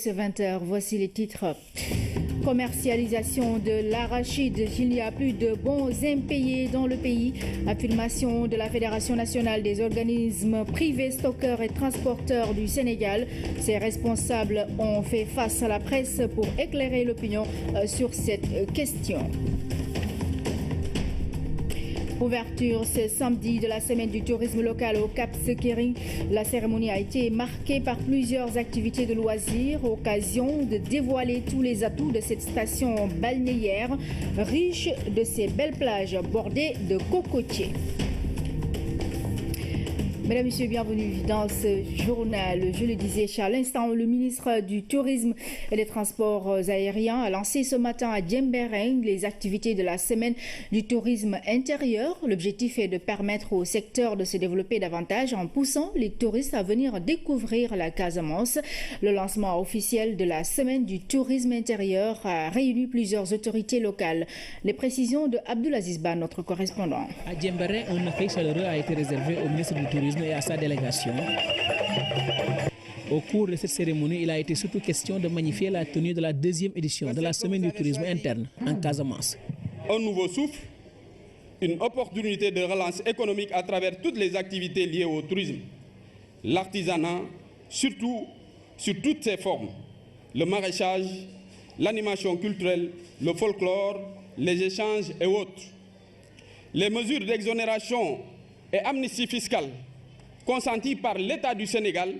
ce 20h. Voici les titres. Commercialisation de l'arachide. Il n'y a plus de bons impayés dans le pays. Affirmation de la Fédération nationale des organismes privés stockeurs et transporteurs du Sénégal. Ses responsables ont fait face à la presse pour éclairer l'opinion sur cette question. Ouverture ce samedi de la semaine du tourisme local au Cap Skirring. La cérémonie a été marquée par plusieurs activités de loisirs, occasion de dévoiler tous les atouts de cette station balnéaire, riche de ses belles plages bordées de cocotiers. Mesdames, Messieurs, bienvenue dans ce journal. Je le disais à l'instant, le ministre du Tourisme et des Transports aériens a lancé ce matin à Diembéring les activités de la semaine du tourisme intérieur. L'objectif est de permettre au secteur de se développer davantage en poussant les touristes à venir découvrir la Casamance. Le lancement officiel de la semaine du tourisme intérieur a réuni plusieurs autorités locales. Les précisions de Abdoulaziz Ba, notre correspondant. À Diembéring, un accueil chaleureux a été réservé au ministre du Tourisme et à sa délégation. Au cours de cette cérémonie, il a été surtout question de magnifier la tenue de la deuxième édition de la semaine du tourisme interne en Casamance. Un nouveau souffle, une opportunité de relance économique à travers toutes les activités liées au tourisme, l'artisanat, surtout sur toutes ses formes, le maraîchage, l'animation culturelle, le folklore, les échanges et autres. Les mesures d'exonération et amnistie fiscale consenties par l'État du Sénégal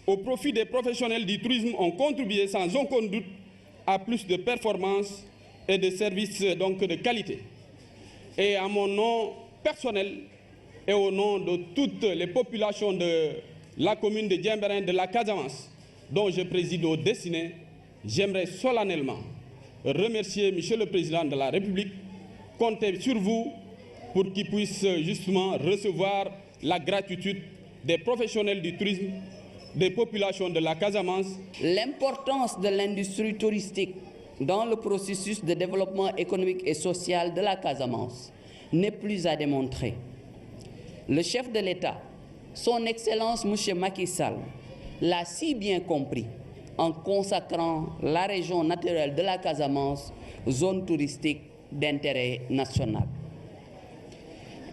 au profit des professionnels du tourisme ont contribué sans aucun doute à plus de performances et de services donc de qualité. Et à mon nom personnel et au nom de toutes les populations de la commune de Diembéring de la Casamance, dont je préside au Dessiné, j'aimerais solennellement remercier Monsieur le Président de la République, compter sur vous pour qu'il puisse justement recevoir la gratitude des professionnels du tourisme, des populations de la Casamance. L'importance de l'industrie touristique dans le processus de développement économique et social de la Casamance n'est plus à démontrer. Le chef de l'État, son Excellence M. Macky Sall, l'a si bien compris en consacrant la région naturelle de la Casamance zone touristique d'intérêt national.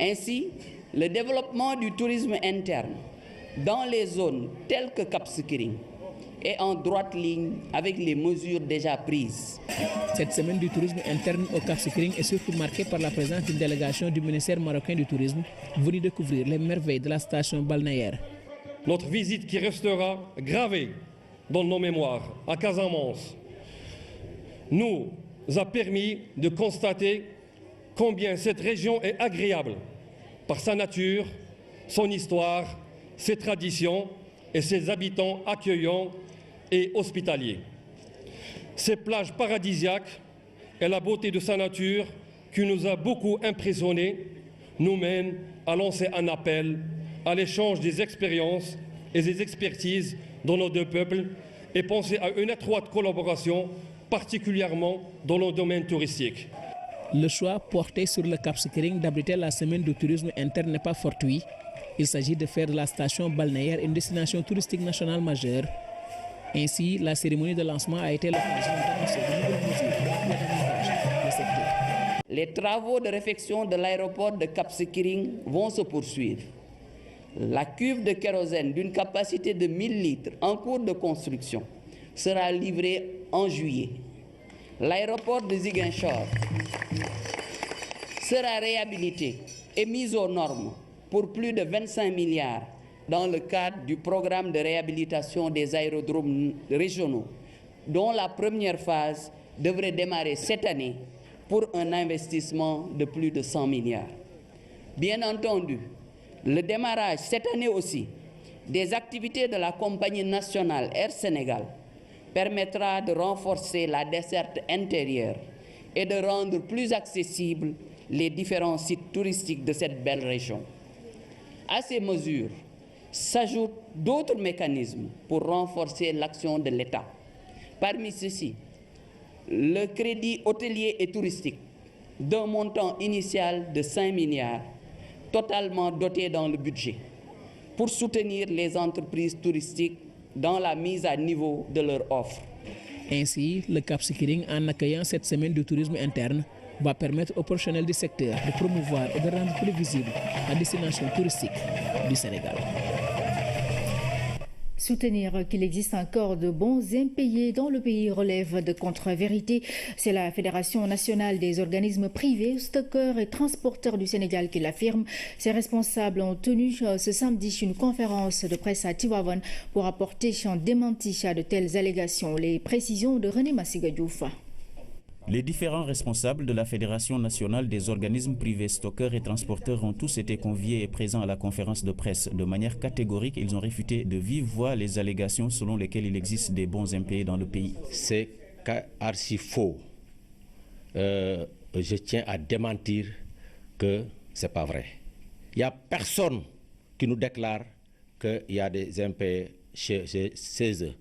Ainsi, le développement du tourisme interne dans les zones telles que Cap Skirring est en droite ligne avec les mesures déjà prises. Cette semaine du tourisme interne au Cap Skirring est surtout marquée par la présence d'une délégation du ministère marocain du tourisme venue découvrir les merveilles de la station balnéaire. Notre visite qui restera gravée dans nos mémoires à Casamance nous a permis de constater combien cette région est agréable par sa nature, son histoire, ses traditions et ses habitants accueillants et hospitaliers. Ces plages paradisiaques et la beauté de sa nature qui nous a beaucoup impressionnés nous mènent à lancer un appel à l'échange des expériences et des expertises dans nos deux peuples et penser à une étroite collaboration, particulièrement dans le domaine touristique. Le choix porté sur le Cap Skirring d'abriter la semaine du tourisme interne n'est pas fortuit. Il s'agit de faire de la station balnéaire une destination touristique nationale majeure. Ainsi, la cérémonie de lancement a été l'occasion d'annoncer de nouvelles mesures pour accompagner davantage le secteur. Les travaux de réfection de l'aéroport de Cap Skirring vont se poursuivre. La cuve de kérosène d'une capacité de 1000 litres en cours de construction sera livrée en juillet. L'aéroport de Ziguinchor sera réhabilité et mis aux normes pour plus de 25 milliards dans le cadre du programme de réhabilitation des aérodromes régionaux, dont la première phase devrait démarrer cette année pour un investissement de plus de 100 milliards. Bien entendu, le démarrage cette année aussi des activités de la compagnie nationale Air Sénégal permettra de renforcer la desserte intérieure et de rendre plus accessibles les différents sites touristiques de cette belle région. À ces mesures s'ajoutent d'autres mécanismes pour renforcer l'action de l'État. Parmi ceux-ci, le crédit hôtelier et touristique d'un montant initial de 5 milliards, totalement doté dans le budget, pour soutenir les entreprises touristiques dans la mise à niveau de leur offre. Ainsi, le Cap Skirring, en accueillant cette semaine de tourisme interne, va permettre aux professionnels du secteur de promouvoir et de rendre plus visible la destination touristique du Sénégal. Soutenir qu'il existe encore de bons impayés dans le pays relève de contre-vérité. C'est la Fédération nationale des organismes privés, stockeurs et transporteurs du Sénégal qui l'affirme. Ses responsables ont tenu ce samedi une conférence de presse à Tivaouane pour apporter un démenti à de telles allégations. Les précisions de René Massiga Diouf. Les différents responsables de la Fédération nationale des organismes privés, stockeurs et transporteurs ont tous été conviés et présents à la conférence de presse. De manière catégorique, ils ont réfuté de vive voix les allégations selon lesquelles il existe des bons impayés dans le pays. C'est archi faux. Je tiens à démentir que ce n'est pas vrai. Il n'y a personne qui nous déclare qu'il y a des impayés chez eux.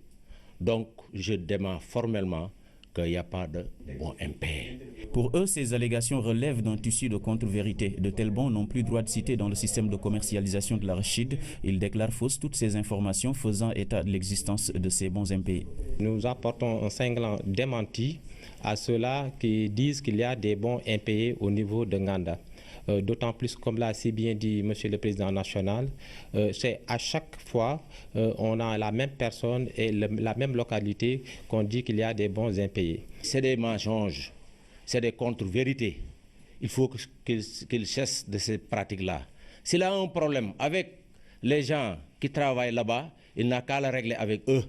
Donc, je dément formellement qu'il n'y a pas de bons impayés. Pour eux, ces allégations relèvent d'un tissu de contre-vérité. De tels bons n'ont plus droit de citer dans le système de commercialisation de l'arachide. Ils déclarent fausses toutes ces informations faisant état de l'existence de ces bons impayés. Nous apportons un cinglant démenti à ceux-là qui disent qu'il y a des bons impayés au niveau de Nganda. D'autant plus, comme l'a si bien dit Monsieur le Président national, c'est à chaque fois on a la même personne et la même localité qu'on dit qu'il y a des bons impayés. C'est des mensonges, c'est des contre-vérités. Il faut qu'ils cessent de ces pratiques-là. S'il a un problème avec les gens qui travaillent là-bas, il n'a qu'à le régler avec eux.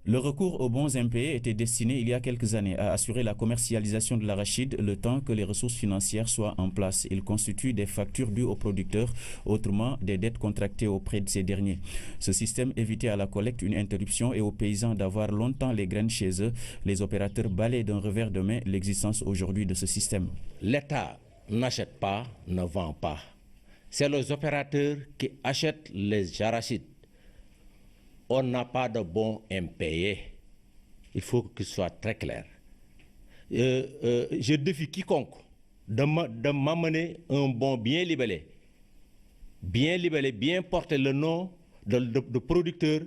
Le recours aux bons impayés était destiné il y a quelques années à assurer la commercialisation de l'arachide le temps que les ressources financières soient en place. Ils constituent des factures dues aux producteurs, autrement des dettes contractées auprès de ces derniers. Ce système évitait à la collecte une interruption et aux paysans d'avoir longtemps les graines chez eux. Les opérateurs balaient d'un revers de main l'existence aujourd'hui de ce système. L'État n'achète pas, ne vend pas. C'est les opérateurs qui achètent les arachides. On n'a pas de bons impayés. Il faut qu'il soit très clair. Je défie quiconque de m'amener un bon bien libellé, bien porter le nom de producteur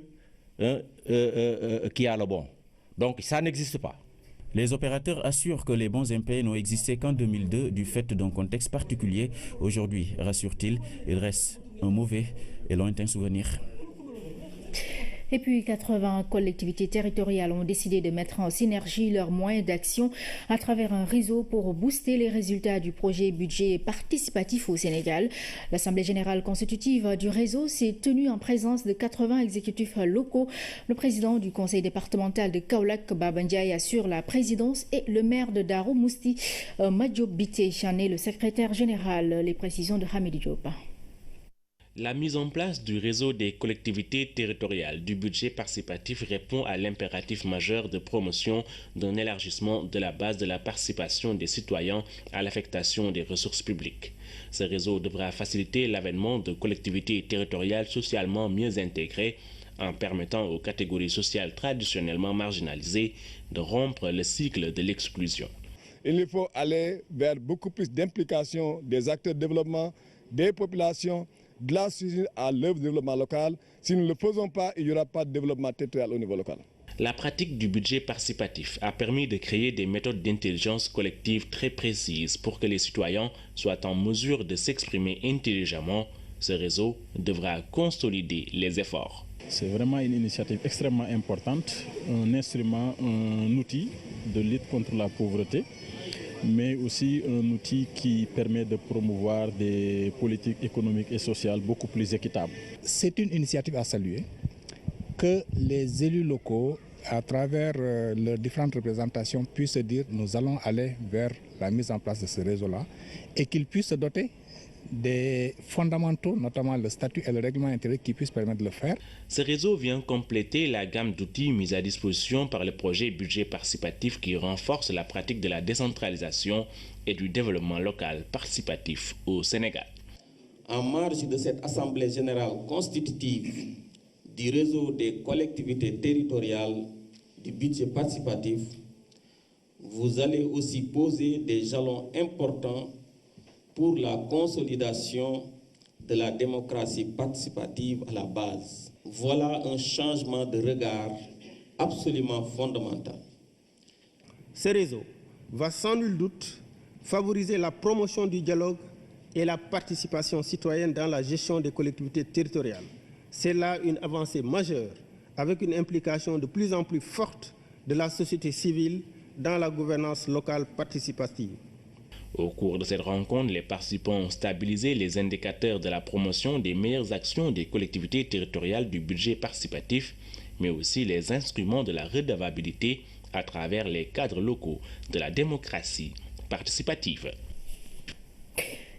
qui a le bon. Donc ça n'existe pas. Les opérateurs assurent que les bons impayés n'ont existé qu'en 2002 du fait d'un contexte particulier. Aujourd'hui, rassure-t-il, il reste un mauvais et lointain souvenir. Et puis 80 collectivités territoriales ont décidé de mettre en synergie leurs moyens d'action à travers un réseau pour booster les résultats du projet budget participatif au Sénégal. L'Assemblée générale constitutive du réseau s'est tenue en présence de 80 exécutifs locaux. Le président du conseil départemental de Kaolack, Baba Ndiaye, assure la présidence et le maire de Darou Mousti, Madjob Bité, en est le secrétaire général. Les précisions de Hamid Diop. La mise en place du réseau des collectivités territoriales du budget participatif répond à l'impératif majeur de promotion d'un élargissement de la base de la participation des citoyens à l'affectation des ressources publiques. Ce réseau devra faciliter l'avènement de collectivités territoriales socialement mieux intégrées en permettant aux catégories sociales traditionnellement marginalisées de rompre le cycle de l'exclusion. Il faut aller vers beaucoup plus d'implication des acteurs de développement, des populations, de la suite à l'œuvre de développement local. Si nous ne le faisons pas, il n'y aura pas de développement territorial au niveau local. La pratique du budget participatif a permis de créer des méthodes d'intelligence collective très précises pour que les citoyens soient en mesure de s'exprimer intelligemment. Ce réseau devra consolider les efforts. C'est vraiment une initiative extrêmement importante, un instrument, un outil de lutte contre la pauvreté, mais aussi un outil qui permet de promouvoir des politiques économiques et sociales beaucoup plus équitables. C'est une initiative à saluer que les élus locaux, à travers leurs différentes représentations, puissent se dire nous allons aller vers la mise en place de ce réseau-là et qu'ils puissent se doter des fondamentaux, notamment le statut et le règlement intérieur qui puissent permettre de le faire. Ce réseau vient compléter la gamme d'outils mis à disposition par le projet budget participatif qui renforce la pratique de la décentralisation et du développement local participatif au Sénégal. En marge de cette Assemblée générale constitutive du réseau des collectivités territoriales du budget participatif, vous allez aussi poser des jalons importants pour la consolidation de la démocratie participative à la base. Voilà un changement de regard absolument fondamental. Ce réseau va sans nul doute favoriser la promotion du dialogue et la participation citoyenne dans la gestion des collectivités territoriales. C'est là une avancée majeure, avec une implication de plus en plus forte de la société civile dans la gouvernance locale participative. Au cours de cette rencontre, les participants ont stabilisé les indicateurs de la promotion des meilleures actions des collectivités territoriales du budget participatif, mais aussi les instruments de la redevabilité à travers les cadres locaux de la démocratie participative.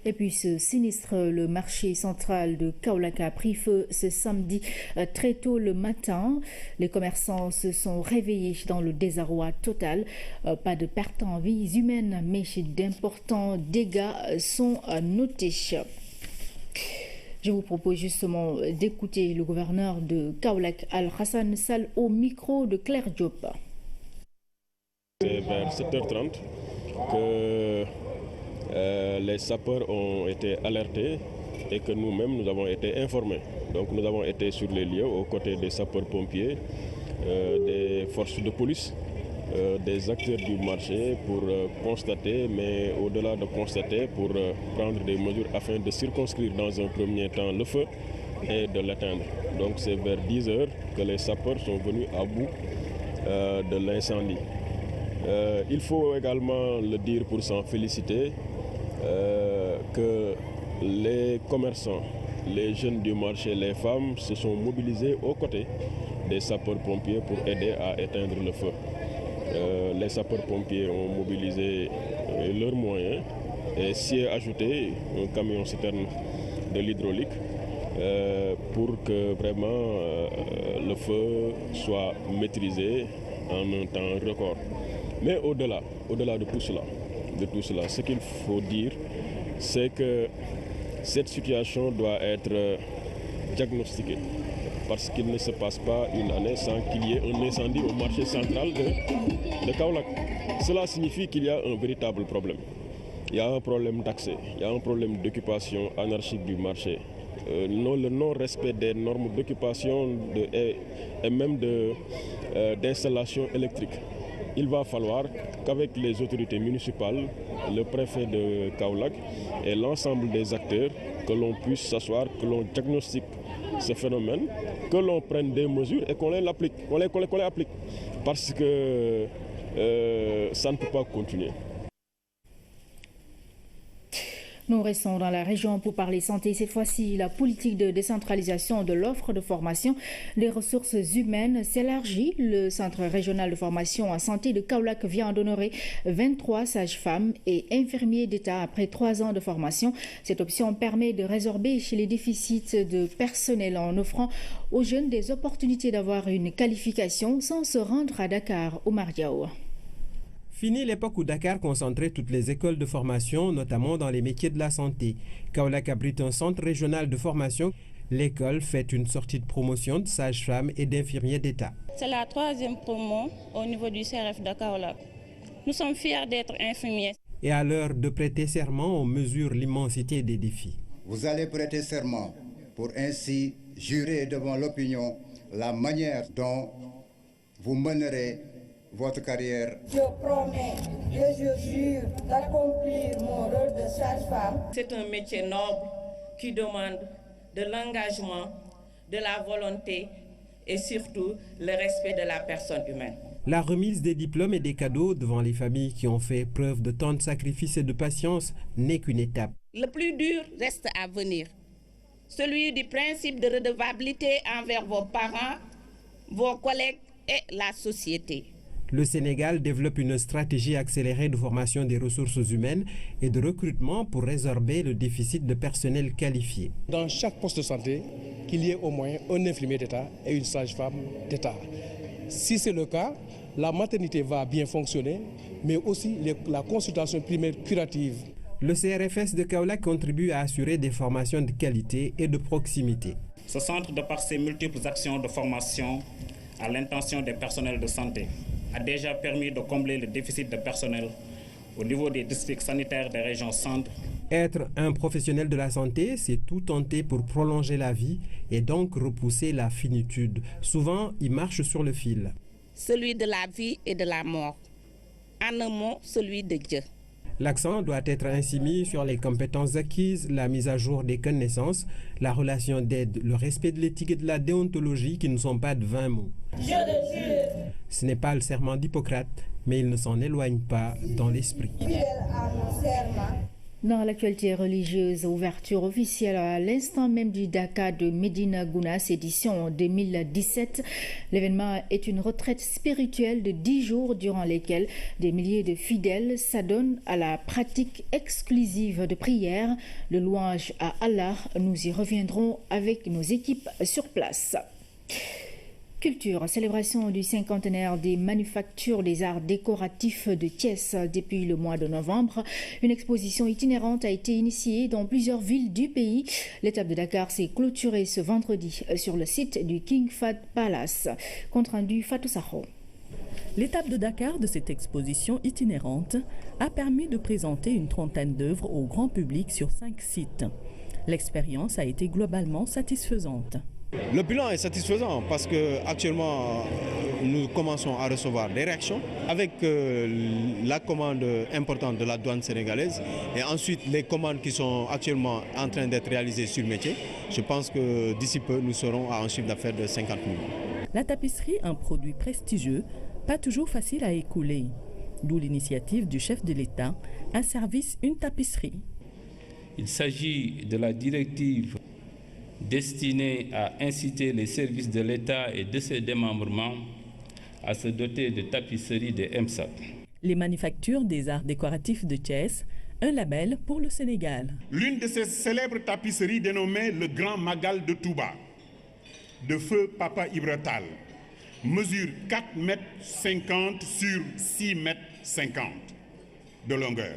Et puis ce sinistre, le marché central de Kaolack a pris feu ce samedi très tôt le matin. Les commerçants se sont réveillés dans le désarroi total. Pas de pertes en vies humaines, mais d'importants dégâts sont notés. Je vous propose justement d'écouter le gouverneur de Kaolack, Al-Hassan Sall, au micro de Claire Diop. C'est vers 7h30 que les sapeurs ont été alertés et que nous-mêmes nous avons été informés. Donc nous avons été sur les lieux aux côtés des sapeurs-pompiers, des forces de police, des acteurs du marché pour constater, mais au-delà de constater, pour prendre des mesures afin de circonscrire dans un premier temps le feu et de l'éteindre. Donc c'est vers 10h que les sapeurs sont venus à bout de l'incendie. Il faut également le dire pour s'en féliciter, que les commerçants, les jeunes du marché, les femmes se sont mobilisés aux côtés des sapeurs-pompiers pour aider à éteindre le feu. Les sapeurs-pompiers ont mobilisé leurs moyens et s'y est ajouté un camion-citerne de l'hydraulique pour que vraiment le feu soit maîtrisé en un temps record. Mais au-delà de tout cela, ce qu'il faut dire, c'est que cette situation doit être diagnostiquée. Parce qu'il ne se passe pas une année sans qu'il y ait un incendie au marché central de Kaolack. Cela signifie qu'il y a un véritable problème. Il y a un problème d'accès, il y a un problème d'occupation anarchique du marché. Le non-respect des normes d'occupation et même d'installation électrique. Il va falloir qu'avec les autorités municipales, le préfet de Kaolack et l'ensemble des acteurs, que l'on puisse s'asseoir, que l'on diagnostique ce phénomène, que l'on prenne des mesures et qu'on les applique. Parce que ça ne peut pas continuer. Nous restons dans la région pour parler santé. Cette fois-ci, la politique de décentralisation de l'offre de formation des ressources humaines s'élargit. Le Centre régional de formation en santé de Kaolack vient d'honorer 23 sages-femmes et infirmiers d'État après 3 ans de formation. Cette option permet de résorber les déficits de personnel en offrant aux jeunes des opportunités d'avoir une qualification sans se rendre à Dakar. Omar Diaw. Fini l'époque où Dakar concentrait toutes les écoles de formation, notamment dans les métiers de la santé. Kaolack abrite un centre régional de formation. L'école fait une sortie de promotion de sages-femmes et d'infirmiers d'État. C'est la 3e promo au niveau du CRF de Kaolack. Nous sommes fiers d'être infirmiers. Et à l'heure de prêter serment, on mesure l'immensité des défis. Vous allez prêter serment pour ainsi jurer devant l'opinion la manière dont vous mènerez votre carrière. Je promets et je jure d'accomplir mon rôle de sage-femme. C'est un métier noble qui demande de l'engagement, de la volonté et surtout le respect de la personne humaine. La remise des diplômes et des cadeaux devant les familles qui ont fait preuve de tant de sacrifices et de patience n'est qu'une étape. Le plus dur reste à venir. Celui du principe de redevabilité envers vos parents, vos collègues et la société. Le Sénégal développe une stratégie accélérée de formation des ressources humaines et de recrutement pour résorber le déficit de personnel qualifié. Dans chaque poste de santé, qu'il y ait au moins un infirmier d'État et une sage-femme d'État. Si c'est le cas, la maternité va bien fonctionner, mais aussi la consultation primaire curative. Le CRFS de Kaolack contribue à assurer des formations de qualité et de proximité. Ce centre, de par ses multiples actions de formation à l'intention des personnels de santé, a déjà permis de combler le déficit de personnel au niveau des districts sanitaires des régions centres. Être un professionnel de la santé, c'est tout tenter pour prolonger la vie et donc repousser la finitude. Souvent, il marche sur le fil. Celui de la vie et de la mort. en un mot, celui de Dieu. L'accent doit être ainsi mis sur les compétences acquises, la mise à jour des connaissances, la relation d'aide, le respect de l'éthique et de la déontologie qui ne sont pas de vains mots. Ce n'est pas le serment d'Hippocrate, mais il ne s'en éloigne pas dans l'esprit. Dans l'actualité religieuse, ouverture officielle à l'instant même du Dakar de Médina Gounass, édition 2017. L'événement est une retraite spirituelle de 10 jours durant lesquels des milliers de fidèles s'adonnent à la pratique exclusive de prière, de louange à Allah. Nous y reviendrons avec nos équipes sur place. Culture, célébration du cinquantenaire des manufactures des arts décoratifs de Thiès depuis le mois de novembre. Une exposition itinérante a été initiée dans plusieurs villes du pays. L'étape de Dakar s'est clôturée ce vendredi sur le site du King Fahd Palace. Compte rendu Fatou Sakho. L'étape de Dakar de cette exposition itinérante a permis de présenter une trentaine d'œuvres au grand public sur 5 sites. L'expérience a été globalement satisfaisante. Le bilan est satisfaisant parce qu'actuellement, nous commençons à recevoir des réactions avec la commande importante de la douane sénégalaise et ensuite les commandes qui sont actuellement en train d'être réalisées sur métier. Je pense que d'ici peu, nous serons à un chiffre d'affaires de 50 millions. La tapisserie, un produit prestigieux, pas toujours facile à écouler. D'où l'initiative du chef de l'État, un service, une tapisserie. Il s'agit de la directive destinée à inciter les services de l'État et de ses démembrements à se doter de tapisseries de MSAP. Les manufactures des arts décoratifs de Thiès, un label pour le Sénégal. L'une de ces célèbres tapisseries dénommée le Grand Magal de Touba, de feu Papa Ibra Tall, mesure 4,50 m sur 6,50 m de longueur.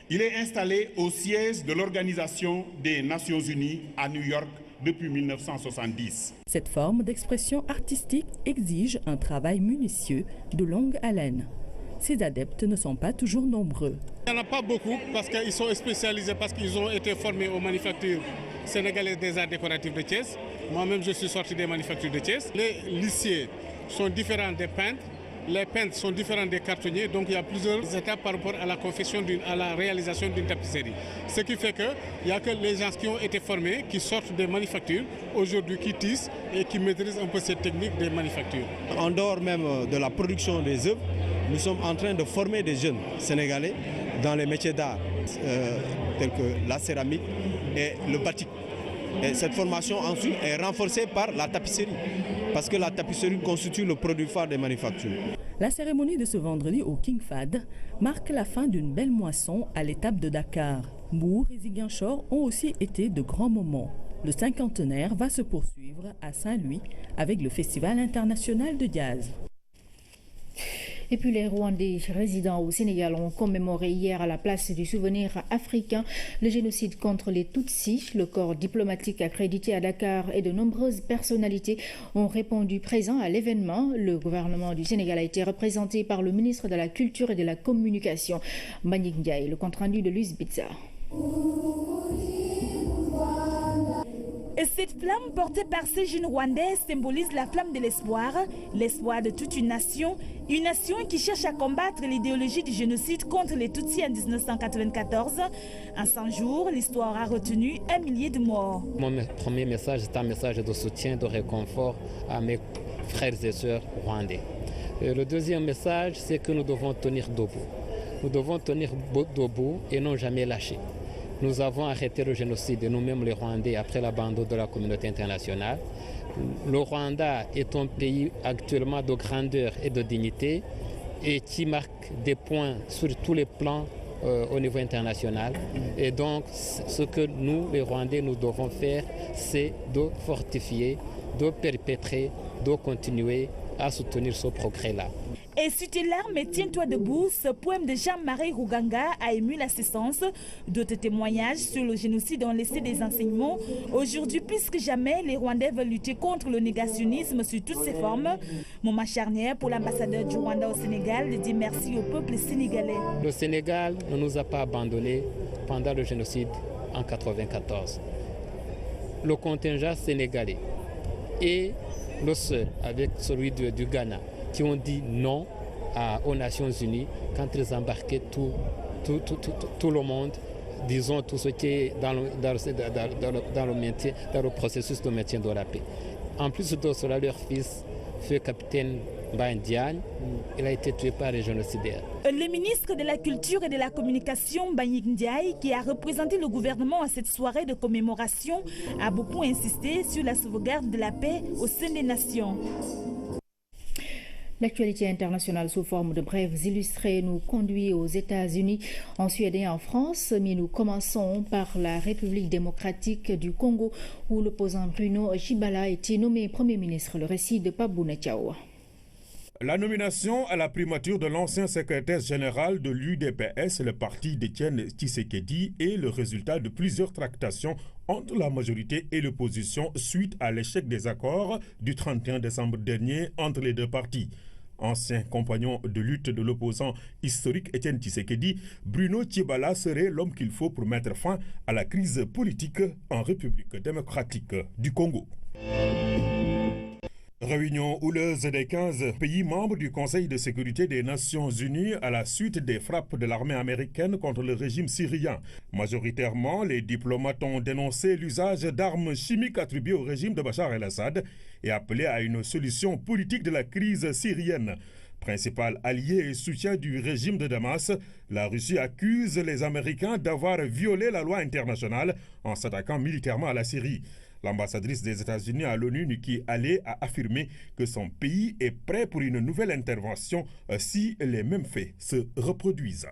Il est installé au siège de l'Organisation des Nations Unies à New York depuis 1970. Cette forme d'expression artistique exige un travail minutieux de longue haleine. Ses adeptes ne sont pas toujours nombreux. Il n'y en a pas beaucoup parce qu'ils sont spécialisés, parce qu'ils ont été formés aux manufactures sénégalaises des arts décoratifs de Thiès. Moi-même, je suis sorti des manufactures de Thiès. Les lissiers sont différents des peintres. Les peintres sont différents des cartonniers, donc il y a plusieurs étapes par rapport à la confection, à la réalisation d'une tapisserie. Ce qui fait qu'il n'y a que les gens qui ont été formés, qui sortent des manufactures, aujourd'hui qui tissent et qui maîtrisent un peu cette technique des manufactures. En dehors même de la production des œuvres, nous sommes en train de former des jeunes sénégalais dans les métiers d'art, tels que la céramique et le batik. Et cette formation ensuite est renforcée par la tapisserie, parce que la tapisserie constitue le produit phare des manufactures. La cérémonie de ce vendredi au King Fahd marque la fin d'une belle moisson à l'étape de Dakar. Mbour et Ziguinchor ont aussi été de grands moments. Le cinquantenaire va se poursuivre à Saint-Louis avec le Festival international de jazz. Et puis les Rwandais résidant au Sénégal ont commémoré hier à la place du souvenir africain le génocide contre les Tutsis. Le corps diplomatique accrédité à Dakar et de nombreuses personnalités ont répondu présents à l'événement. Le gouvernement du Sénégal a été représenté par le ministre de la Culture et de la Communication, Mbagnick Ndiaye. Le compte-rendu de Luce Bitza. Et cette flamme portée par ces jeunes Rwandais symbolise la flamme de l'espoir de toute une nation qui cherche à combattre l'idéologie du génocide contre les Tutsis en 1994. En 100 jours, l'histoire a retenu 1 millier de morts. Mon premier message est un message de soutien, de réconfort à mes frères et sœurs rwandais. Et le deuxième message, c'est que nous devons tenir debout. Nous devons tenir debout et non jamais lâcher. Nous avons arrêté le génocide, nous-mêmes les Rwandais, après l'abandon de la communauté internationale. Le Rwanda est un pays actuellement de grandeur et de dignité et qui marque des points sur tous les plans au niveau international. Et donc, ce que nous, les Rwandais, nous devons faire, c'est de fortifier, de perpétrer, de continuer à soutenir ce progrès-là. Et si tes larmes et tiens-toi debout, ce poème de Jean-Marie Ruganga a ému l'assistance. D'autres témoignages sur le génocide ont laissé des enseignements. Aujourd'hui, plus que jamais, les Rwandais veulent lutter contre le négationnisme sous toutes ses formes. Moment charnière pour l'ambassadeur du Rwanda au Sénégal de dire merci au peuple sénégalais. Le Sénégal ne nous a pas abandonnés pendant le génocide en 1994. Le contingent sénégalais est le seul, avec celui du Ghana, qui ont dit non aux Nations Unies quand ils embarquaient tout le monde, disons tout ce qui est dans le processus de maintien de la paix. En plus de cela, leur fils, feu capitaine Bandiane, il a été tué par les génocidaires. Le ministre de la Culture et de la Communication, Mbagnick Ndiaye, qui a représenté le gouvernement à cette soirée de commémoration, a beaucoup insisté sur la sauvegarde de la paix au sein des nations. L'actualité internationale sous forme de brèves illustrées nous conduit aux États-Unis, en Suède et en France, mais nous commençons par la République démocratique du Congo où l'opposant Bruno Tshibala a été nommé Premier ministre. Le récit de Pabou Netchao. La nomination à la primature de l'ancien secrétaire général de l'UDPS, le parti d'Étienne Tshisekedi, est le résultat de plusieurs tractations entre la majorité et l'opposition suite à l'échec des accords du 31 décembre dernier entre les deux partis. Ancien compagnon de lutte de l'opposant historique Étienne Tshisekedi, Bruno Tshibala serait l'homme qu'il faut pour mettre fin à la crise politique en République démocratique du Congo. Réunion houleuse des 15 pays membres du Conseil de sécurité des Nations Unies à la suite des frappes de l'armée américaine contre le régime syrien. Majoritairement, les diplomates ont dénoncé l'usage d'armes chimiques attribuées au régime de Bachar el-Assad et appelé à une solution politique de la crise syrienne. Principal allié et soutien du régime de Damas, la Russie accuse les Américains d'avoir violé la loi internationale en s'attaquant militairement à la Syrie. L'ambassadrice des États-Unis à l'ONU, Nikki Haley, a affirmé que son pays est prêt pour une nouvelle intervention si les mêmes faits se reproduisent.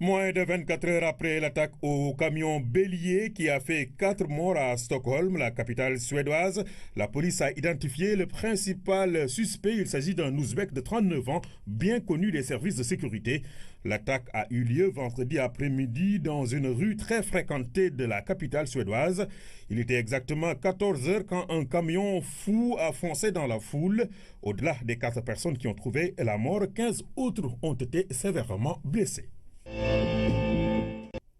Moins de 24 heures après l'attaque au camion bélier qui a fait 4 morts à Stockholm, la capitale suédoise, la police a identifié le principal suspect. Il s'agit d'un Ouzbek de 39 ans, bien connu des services de sécurité. L'attaque a eu lieu vendredi après-midi dans une rue très fréquentée de la capitale suédoise. Il était exactement 14 heures quand un camion fou a foncé dans la foule. Au-delà des 4 personnes qui ont trouvé la mort, 15 autres ont été sévèrement blessées.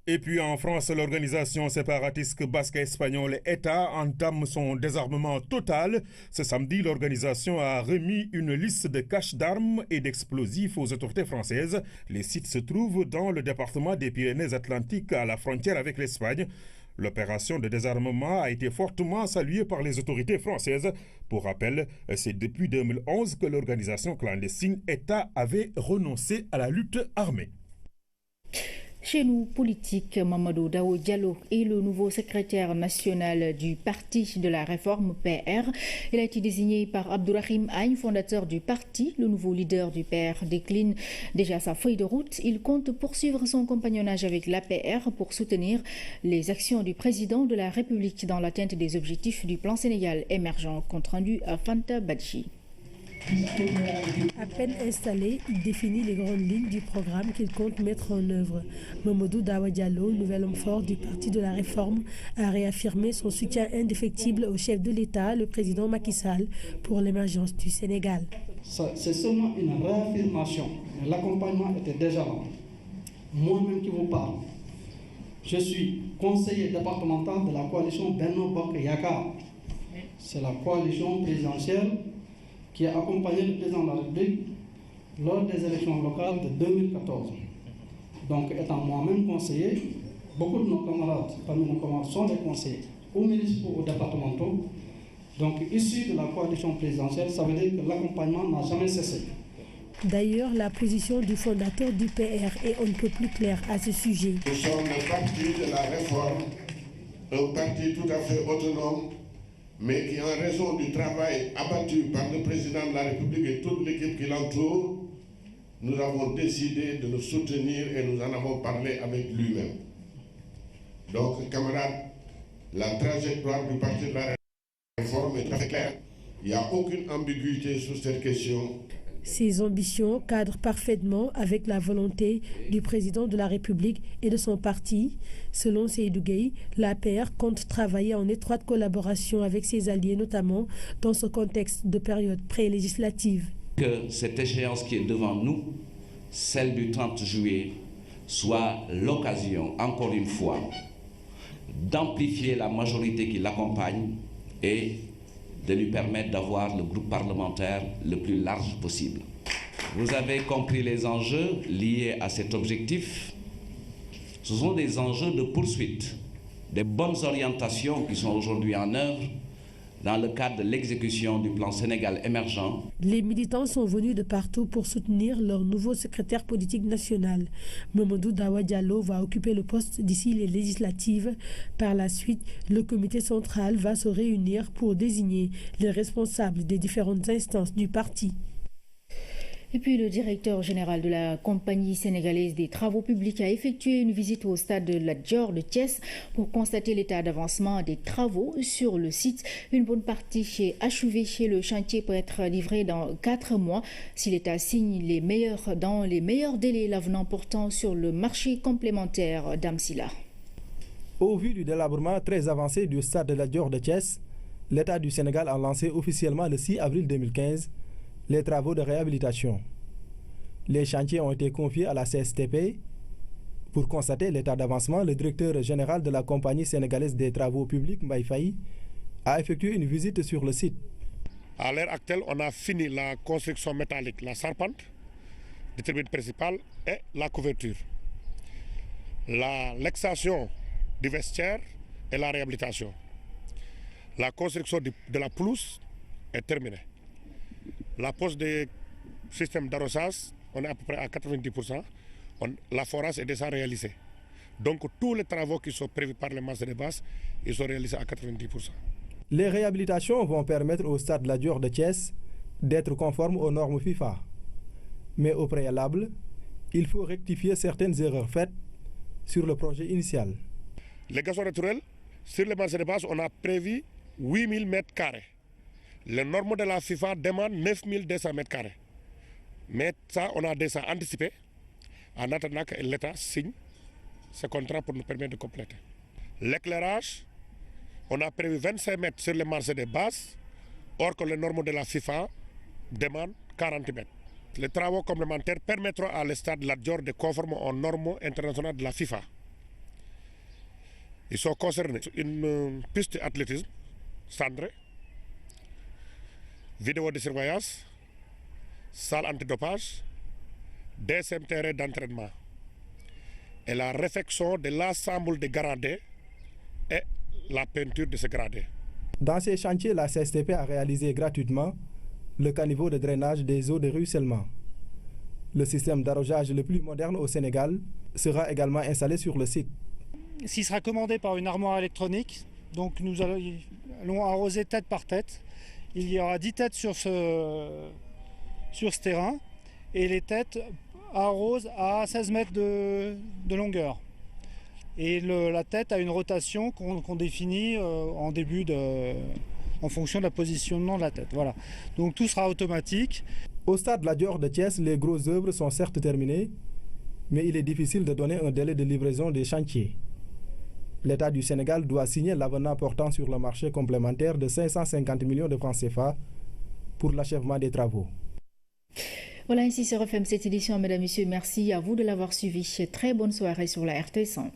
Et puis en France, l'organisation séparatiste basque espagnole ETA entame son désarmement total. Ce samedi, l'organisation a remis une liste de caches d'armes et d'explosifs aux autorités françaises. Les sites se trouvent dans le département des Pyrénées-Atlantiques à la frontière avec l'Espagne. L'opération de désarmement a été fortement saluée par les autorités françaises. Pour rappel, c'est depuis 2011 que l'organisation clandestine ETA avait renoncé à la lutte armée. Chez nous, politique, Mamadou Dawo Diallo est le nouveau secrétaire national du Parti de la Réforme, PR. Il a été désigné par Abdourahim Agne, fondateur du parti. Le nouveau leader du PR décline déjà sa feuille de route. Il compte poursuivre son compagnonnage avec l'APR pour soutenir les actions du président de la République dans l'atteinte des objectifs du plan Sénégal émergent. Compte rendu à Fanta Badji. À peine installé, il définit les grandes lignes du programme qu'il compte mettre en œuvre. Mamadou Dawa Diallo, nouvel homme fort du Parti de la Réforme, a réaffirmé son soutien indéfectible au chef de l'État, le président Macky Sall, pour l'émergence du Sénégal. C'est seulement une réaffirmation. L'accompagnement était déjà là. Moi-même qui vous parle, je suis conseiller départemental de la coalition Benno Bokk Yakaar. C'est la coalition présidentielle qui a accompagné le président de la République lors des élections locales de 2014. Donc, étant moi-même conseiller, beaucoup de nos camarades, parmi nos camarades, sont des conseillers, aux municipaux, aux départementaux. Donc, issus de la coalition présidentielle, ça veut dire que l'accompagnement n'a jamais cessé. D'ailleurs, la position du fondateur du PR est on ne peut plus claire à ce sujet. Nous sommes le parti de la réforme, un parti tout à fait autonome, mais qui, en raison du travail abattu par le président de la République et toute l'équipe qui l'entoure, nous avons décidé de le soutenir et nous en avons parlé avec lui-même. Donc, camarades, la trajectoire du parti de la Réforme est très claire. Il n'y a aucune ambiguïté sur cette question. Ces ambitions cadrent parfaitement avec la volonté du président de la République et de son parti. Selon Seydou Gueye, l'APR compte travailler en étroite collaboration avec ses alliés, notamment dans ce contexte de période pré-législative. Que cette échéance qui est devant nous, celle du 30 juillet, soit l'occasion, encore une fois, d'amplifier la majorité qui l'accompagne et de lui permettre d'avoir le groupe parlementaire le plus large possible. Vous avez compris les enjeux liés à cet objectif. Ce sont des enjeux de poursuite, des bonnes orientations qui sont aujourd'hui en œuvre dans le cadre de l'exécution du plan Sénégal émergent. Les militants sont venus de partout pour soutenir leur nouveau secrétaire politique national. Mamadou Dawa Diallo va occuper le poste d'ici les législatives. Par la suite, le comité central va se réunir pour désigner les responsables des différentes instances du parti. Et puis le directeur général de la Compagnie sénégalaise des travaux publics a effectué une visite au stade de Lat Dior de Thiès pour constater l'état d'avancement des travaux sur le site. Une bonne partie est achevée. Le chantier peut être livré dans 4 mois si l'État signe dans les meilleurs délais, l'avenant portant sur le marché complémentaire d'Amsila. Au vu du délabrement très avancé du stade de Lat Dior de Thiès, l'État du Sénégal a lancé officiellement le 6 avril 2015 les travaux de réhabilitation. Les chantiers ont été confiés à la CSTP. Pour constater l'état d'avancement, le directeur général de la Compagnie sénégalaise des travaux publics, Mbaye Faye, a effectué une visite sur le site. À l'heure actuelle, on a fini la construction métallique, la charpente, du tribune principale et la couverture. L'extension du vestiaire et la réhabilitation. La construction de la pelouse est terminée. La pose des systèmes d'arrosage, on est à peu près à 90%. La forage est déjà réalisée. Donc tous les travaux qui sont prévus par les marchés de base, ils sont réalisés à 90%. Les réhabilitations vont permettre au stade Lat Dior de Thiès d'être conforme aux normes FIFA. Mais au préalable, il faut rectifier certaines erreurs faites sur le projet initial. Les gazons naturels, sur les marchés de base, on a prévu 8000 m². Les normes de la FIFA demandent 9200 m². Mais ça, on a déjà anticipé en attendant que l'État signe ce contrat pour nous permettre de compléter. L'éclairage, on a prévu 25 mètres sur les marchés de base, or que les normes de la FIFA demandent 40 mètres. Les travaux complémentaires permettront à l'État de Lat Dior de conformer aux normes internationales de la FIFA. Ils sont concernés une piste d'athlétisme, cendrée, vidéo de surveillance, salle antidopage, deuxième terrain d'entraînement et la réfection de l'ensemble des gradés et la peinture de ces gradés. Dans ces chantiers, la CSTP a réalisé gratuitement le caniveau de drainage des eaux de ruissellement. Le système d'arrosage le plus moderne au Sénégal sera également installé sur le site. S'il sera commandé par une armoire électronique, donc nous allons arroser tête par tête. Il y aura 10 têtes sur ce terrain et les têtes arrosent à 16 mètres de longueur. Et la tête a une rotation qu'on définit en fonction de la positionnement de la tête. Voilà. Donc tout sera automatique. Au stade Lat Dior de Thiès, les grosses œuvres sont certes terminées, mais il est difficile de donner un délai de livraison des chantiers. L'État du Sénégal doit signer l'avenant portant sur le marché complémentaire de 550 millions de francs CFA pour l'achèvement des travaux. Voilà, ainsi se referme cette édition. Mesdames, Messieurs, merci à vous de l'avoir suivi. Très bonne soirée sur la RTS 1.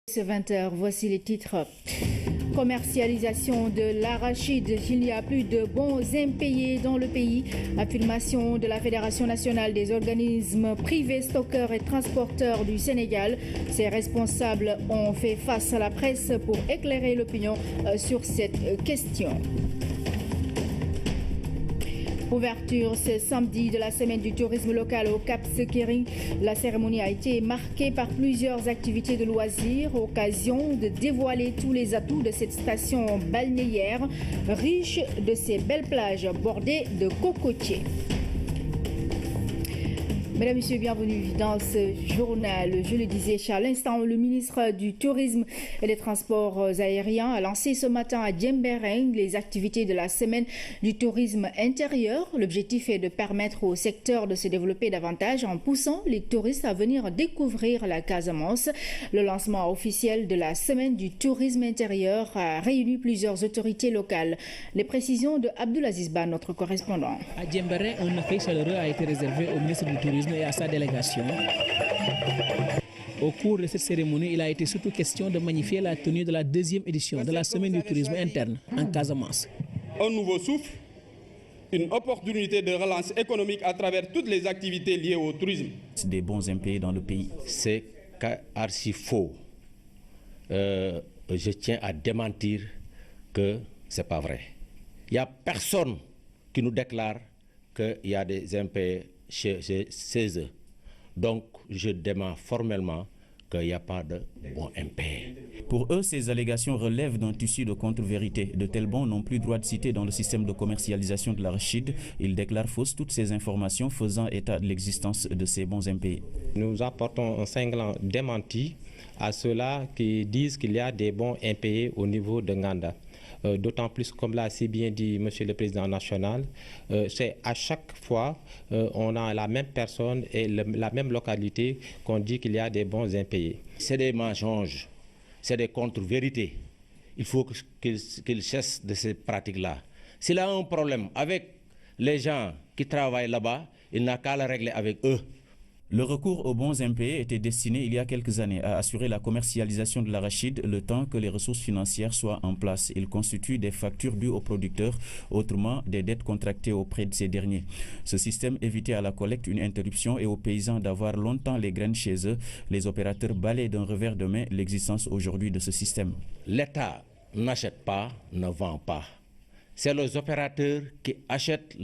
C'est 20h, voici les titres. Commercialisation de l'arachide, il n'y a plus de bons impayés dans le pays. Affirmation de la Fédération nationale des organismes privés stockeurs et transporteurs du Sénégal. Ces responsables ont fait face à la presse pour éclairer l'opinion sur cette question. Ouverture ce samedi de la semaine du tourisme local au Cap Skirring. La cérémonie a été marquée par plusieurs activités de loisirs, occasion de dévoiler tous les atouts de cette station balnéaire, riche de ses belles plages bordées de cocotiers. Mesdames, Messieurs, bienvenue dans ce journal. Je le disais à l'instant, le ministre du Tourisme et des Transports aériens a lancé ce matin à Diembéring les activités de la semaine du tourisme intérieur. L'objectif est de permettre au secteur de se développer davantage en poussant les touristes à venir découvrir la Casamance. Le lancement officiel de la semaine du tourisme intérieur a réuni plusieurs autorités locales. Les précisions de Abdulaziz Ba, notre correspondant. À Diembéring, un accueil chaleureux a été réservé au ministre du Tourisme et à sa délégation. Au cours de cette cérémonie, il a été surtout question de magnifier la tenue de la 2e édition de la Semaine du tourisme interne en Casamance. Un nouveau souffle, une opportunité de relance économique à travers toutes les activités liées au tourisme. Des bons impayés dans le pays. C'est archi faux. Je tiens à démentir que ce n'est pas vrai. Il n'y a personne qui nous déclare qu'il y a des impayés chez eux. Donc, je dément formellement qu'il n'y a pas de bons impayés. Pour eux, ces allégations relèvent d'un tissu de contre-vérité. De tels bons n'ont plus droit de citer dans le système de commercialisation de l'arachide. Ils déclarent fausses toutes ces informations faisant état de l'existence de ces bons impayés. Nous apportons un cinglant démenti à ceux-là qui disent qu'il y a des bons impayés au niveau de Nganda. D'autant plus, comme l'a si bien dit Monsieur le Président national, c'est à chaque fois on a la même personne et la même localité qu'on dit qu'il y a des bons impayés. C'est des mensonges, c'est des contre-vérités. Il faut qu'ils cessent de ces pratiques-là. S'il a un problème avec les gens qui travaillent là-bas, il n'a qu'à le régler avec eux. Le recours aux bons impayés était destiné il y a quelques années à assurer la commercialisation de l'arachide le temps que les ressources financières soient en place. Ils constituent des factures dues aux producteurs, autrement des dettes contractées auprès de ces derniers. Ce système évitait à la collecte une interruption et aux paysans d'avoir longtemps les graines chez eux. Les opérateurs balayent d'un revers de main l'existence aujourd'hui de ce système. L'État n'achète pas, ne vend pas. C'est les opérateurs qui achètent.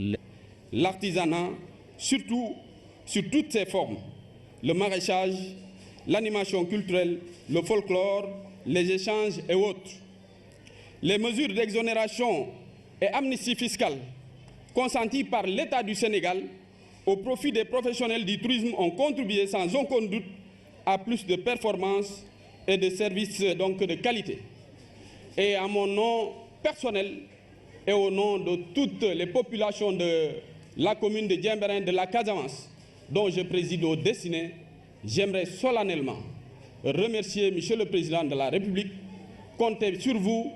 L'artisanat, surtout sur toutes ses formes, le maraîchage, l'animation culturelle, le folklore, les échanges et autres. Les mesures d'exonération et amnistie fiscale consenties par l'État du Sénégal au profit des professionnels du tourisme ont contribué sans aucun doute à plus de performances et de services donc de qualité. Et à mon nom personnel et au nom de toutes les populations de la commune de Djembéren de la Casamance, dont je préside au Dessiné, j'aimerais solennellement remercier Monsieur le Président de la République, compter sur vous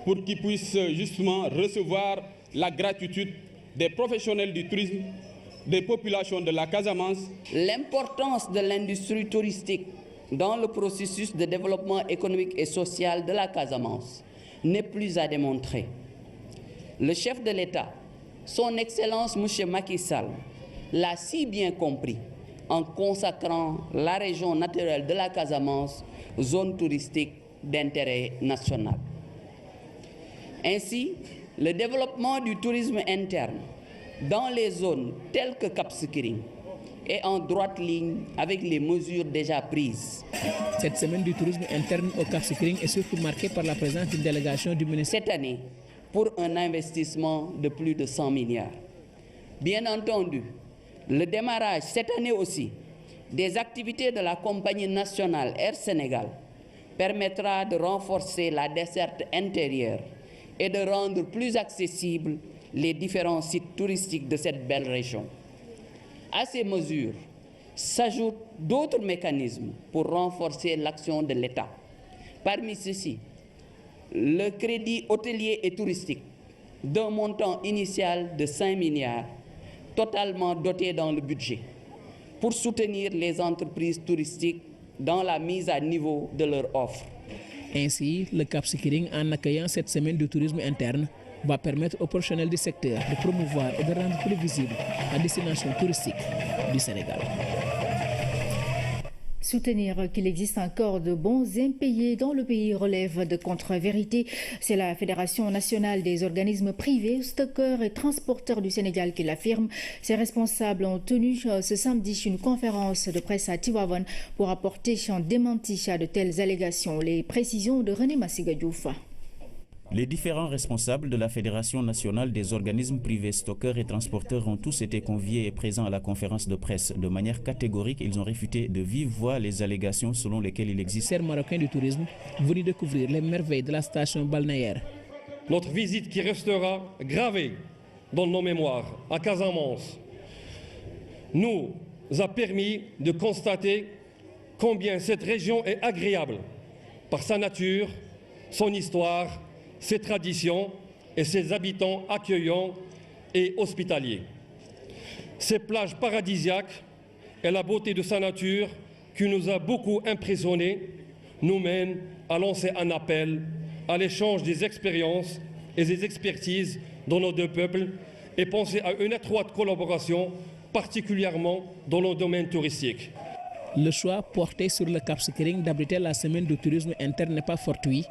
pour qu'il puisse justement recevoir la gratitude des professionnels du tourisme, des populations de la Casamance. L'importance de l'industrie touristique dans le processus de développement économique et social de la Casamance n'est plus à démontrer. Le chef de l'État, son Excellence M. Macky Sall, l'a si bien compris en consacrant la région naturelle de la Casamance zone touristique d'intérêt national. Ainsi, le développement du tourisme interne dans les zones telles que Cap Skirring est en droite ligne avec les mesures déjà prises. Cette semaine du tourisme interne au Cap Skirring est surtout marquée par la présence d'une délégation du ministère. Cette année, pour un investissement de plus de 100 milliards. Bien entendu, le démarrage cette année aussi des activités de la compagnie nationale Air Sénégal permettra de renforcer la desserte intérieure et de rendre plus accessibles les différents sites touristiques de cette belle région. À ces mesures s'ajoutent d'autres mécanismes pour renforcer l'action de l'État. Parmi ceux-ci, le crédit hôtelier et touristique d'un montant initial de 5 milliards totalement doté dans le budget pour soutenir les entreprises touristiques dans la mise à niveau de leur offre. Ainsi, le Cap Skirring, en accueillant cette semaine du tourisme interne, va permettre aux professionnels du secteur de promouvoir et de rendre plus visible la destination touristique du Sénégal. Soutenir qu'il existe encore de bons impayés dans le pays relève de contre-vérité. C'est la Fédération nationale des organismes privés, stockeurs et transporteurs du Sénégal qui l'affirme. Ses responsables ont tenu ce samedi une conférence de presse à Tivaouane pour apporter un démenti à de telles allégations. Les précisions de René Massiga Diouf. Les différents responsables de la Fédération nationale des organismes privés, stockeurs et transporteurs ont tous été conviés et présents à la conférence de presse. De manière catégorique, ils ont réfuté de vive voix les allégations selon lesquelles il existe. Serre marocain du tourisme, venu découvrir les merveilles de la station balnéaire. Notre visite qui restera gravée dans nos mémoires à Casamance nous a permis de constater combien cette région est agréable par sa nature, son histoire, ses traditions et ses habitants accueillants et hospitaliers. Ses plages paradisiaques et la beauté de sa nature qui nous a beaucoup impressionnés nous mène à lancer un appel à l'échange des expériences et des expertises dans nos deux peuples et penser à une étroite collaboration, particulièrement dans le domaine touristique. Le choix porté sur le Cap Skirring d'abriter la semaine de tourisme interne n'est pas fortuit.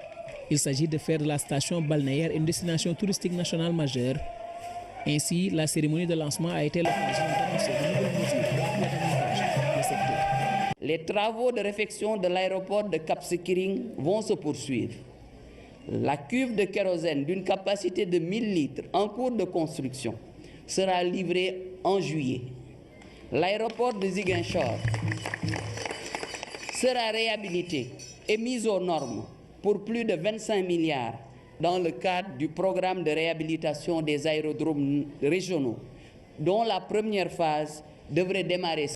Il s'agit de faire de la station balnéaire une destination touristique nationale majeure. Ainsi, la cérémonie de lancement a été l'occasion d'annoncer de nouvelles mesures pour davantage le secteur. Les travaux de réfection de l'aéroport de Cap Skirring vont se poursuivre. La cuve de kérosène d'une capacité de 1000 litres en cours de construction sera livrée en juillet. L'aéroport de Ziguinchor sera réhabilité et mis aux normes pour plus de 25 milliards dans le cadre du programme de réhabilitation des aérodromes régionaux, dont la première phase devrait démarrer